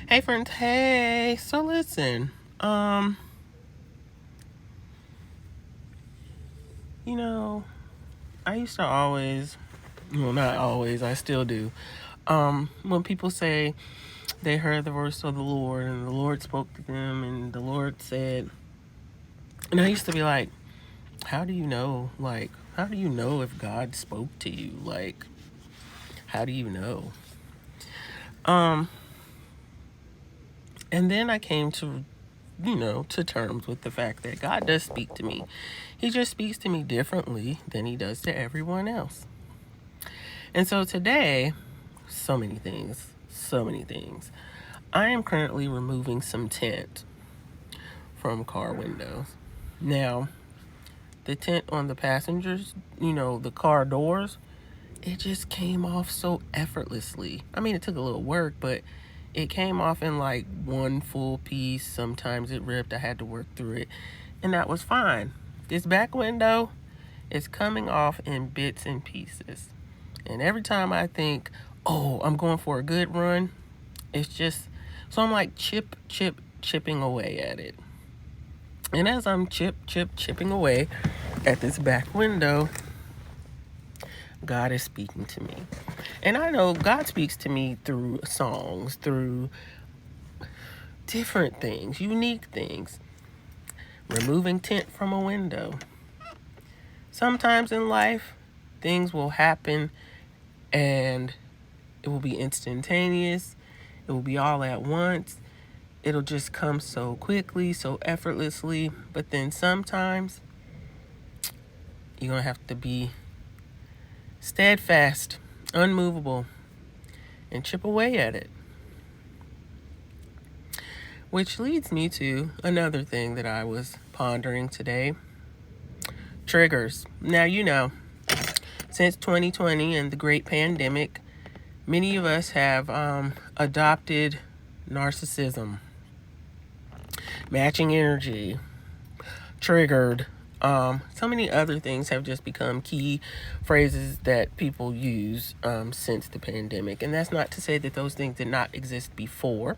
Hey friends, hey. So listen, you know, I used to always, well not always, I still do. When people say they heard the voice of the Lord and the Lord spoke to them and the Lord said, and I used to be like, how do you know? Like, how do you know if God spoke to you? Like, how do you know? Um, and then I came to to terms with the fact that God does speak to me. He just speaks to me differently than he does to everyone else. And so today, so many things, so many things. I am currently removing some tint from car windows. Now, the tint on the passengers, the car doors, it just came off so effortlessly. I mean, it took a little work, but it came off in like one full piece. Sometimes it ripped. I had to work through it, and that was fine. This back window is coming off in bits and pieces. And every time I think, oh, I'm going for a good run, it's just, so I'm like chipping away at it. And as I'm chipping away at this back window, God is speaking to me. And I know God speaks to me through songs, through different things, unique things. Removing tint from a window. Sometimes in life, things will happen and it will be instantaneous. It will be all at once. It'll just come so quickly, so effortlessly. But then sometimes you're going to have to be steadfast, unmovable, and chip away at it. Which leads me to another thing that I was pondering today. Triggers. Now, since 2020 and the great pandemic, many of us have adopted narcissism, matching energy, triggered. So many other things have just become key phrases that people use since the pandemic. And that's not to say that those things did not exist before.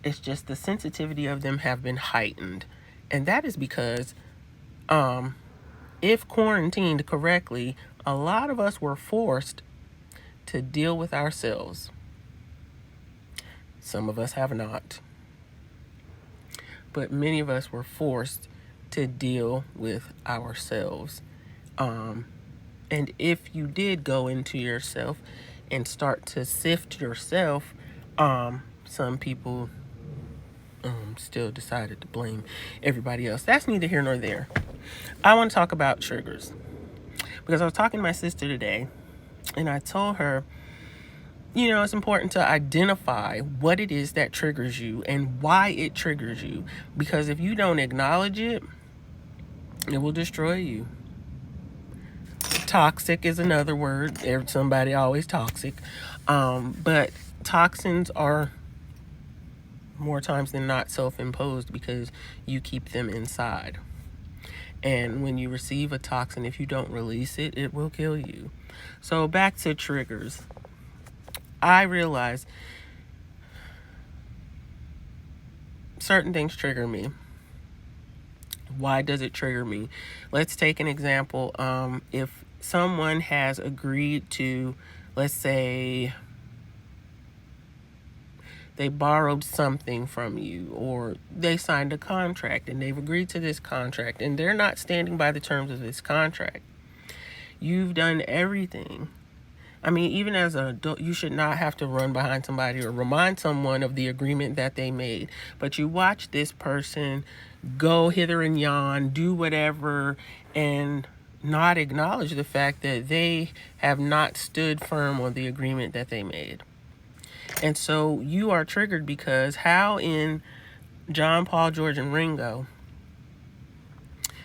It's just the sensitivity of them have been heightened. And that is because if quarantined correctly, a lot of us were forced to deal with ourselves. Some of us have not. But many of us were forced to deal with ourselves. And if you did go into yourself and start to sift yourself, some people still decided to blame everybody else. That's neither here nor there. I want to talk about triggers. Because I was talking to my sister today, and I told her, it's important to identify what it is that triggers you and why it triggers you. Because if you don't acknowledge it, it will destroy you. Toxic is another word. Somebody always toxic. But toxins are more times than not self-imposed because you keep them inside. And when you receive a toxin, if you don't release it, it will kill you. So back to triggers. I realize certain things trigger me. Why does it trigger me? Let's take an example. If someone has agreed to, let's say, they borrowed something from you, or they signed a contract and they've agreed to this contract and they're not standing by the terms of this contract. You've done everything. I mean, even as an adult, you should not have to run behind somebody or remind someone of the agreement that they made. But you watch this person go hither and yon, do whatever, and not acknowledge the fact that they have not stood firm on the agreement that they made. And so you are triggered because how in John, Paul, George, and Ringo,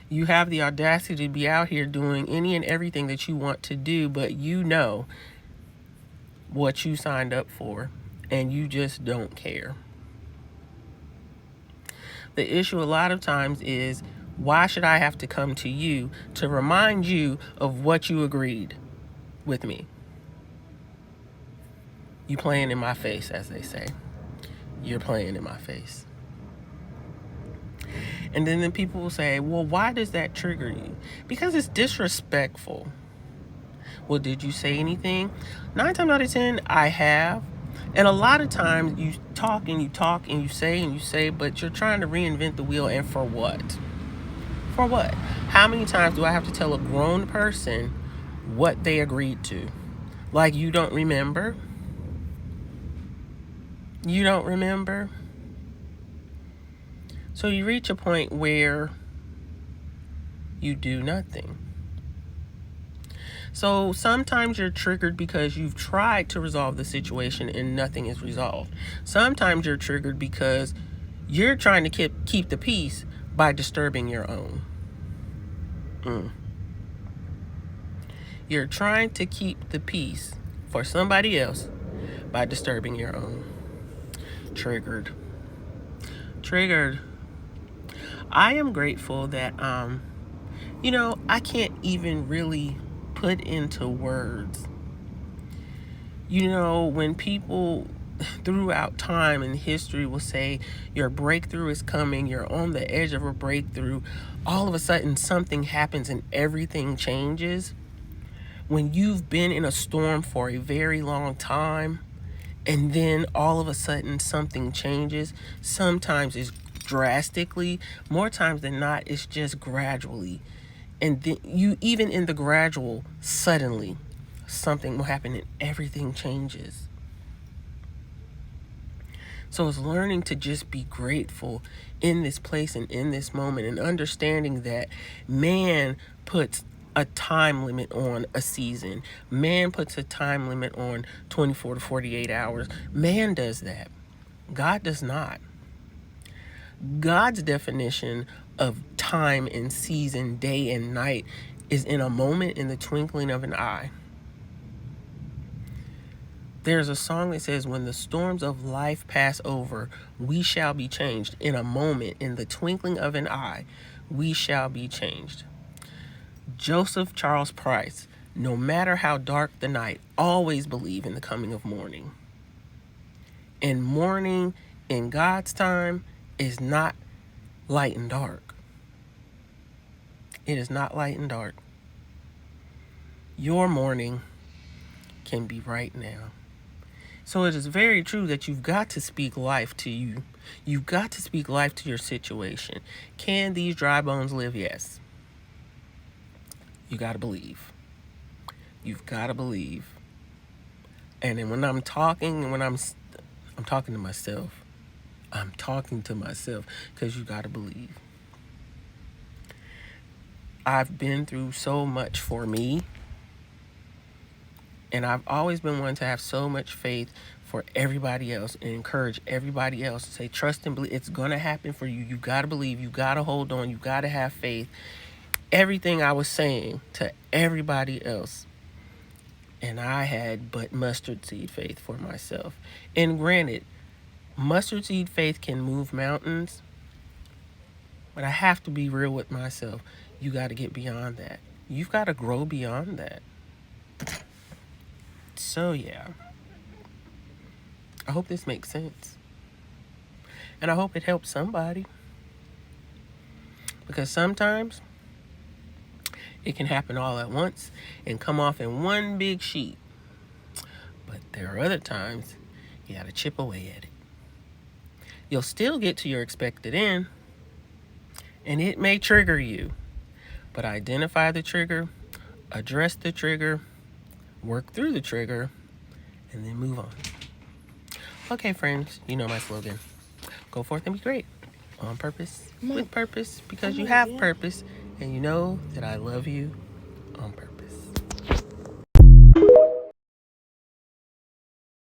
you have the audacity to be out here doing any and everything that you want to do, but you know what you signed up for, and you just don't care. The issue a lot of times is, why should I have to come to you to remind you of what you agreed with me? You playing in my face, as they say. You're playing in my face. And then people will say, well, why does that trigger you? Because it's disrespectful. Well, did you say anything? 9 times out of 10, I have. And a lot of times you talk and you talk and you say, but you're trying to reinvent the wheel. And for what? For what? How many times do I have to tell a grown person what they agreed to? Like, you don't remember? You don't remember? So you reach a point where you do nothing. So sometimes you're triggered because you've tried to resolve the situation and nothing is resolved. Sometimes you're triggered because you're trying to keep the peace by disturbing your own. You're trying to keep the peace for somebody else by disturbing your own. Triggered. I am grateful that, I can't even really put into words. When people throughout time and history will say your breakthrough is coming, you're on the edge of a breakthrough, all of a sudden something happens and everything changes. When you've been in a storm for a very long time and then all of a sudden something changes, sometimes it's drastically, more times than not it's just gradually. And then even in the gradual, suddenly something will happen and everything changes. So it's learning to just be grateful in this place and in this moment, and understanding that man puts a time limit on a season. Man puts a time limit on 24 to 48 hours. Man does that. God does not. God's definition of time and season, day and night, is in a moment, in the twinkling of an eye. There's a song that says, when the storms of life pass over, we shall be changed. In a moment, in the twinkling of an eye, we shall be changed. Joseph Charles Price, no matter how dark the night, always believe in the coming of morning. And morning in God's time is not light and dark. It is not light and dark. Your morning can be right now. So it is very true that you've got to speak life to you. You've got to speak life to your situation. Can these dry bones live? Yes. You got to believe. You've got to believe. And then when I'm talking, and I'm talking to myself. I'm talking to myself, because you got to believe. I've been through so much for me. And I've always been one to have so much faith for everybody else and encourage everybody else to say, trust and believe. It's going to happen for you. You got to believe. You got to hold on. You got to have faith. Everything I was saying to everybody else. And I had but mustard seed faith for myself. And granted, mustard seed faith can move mountains. But I have to be real with myself. You got to get beyond that. You've got to grow beyond that. So yeah, I hope this makes sense. And I hope it helps somebody. Because sometimes it can happen all at once and come off in one big sheet. But there are other times you gotta chip away at it. You'll still get to your expected end, and it may trigger you. But identify the trigger, address the trigger, work through the trigger, and then move on. Okay, friends, you know my slogan. Go forth and be great. On purpose, with purpose, because you have purpose, and you know that I love you on purpose.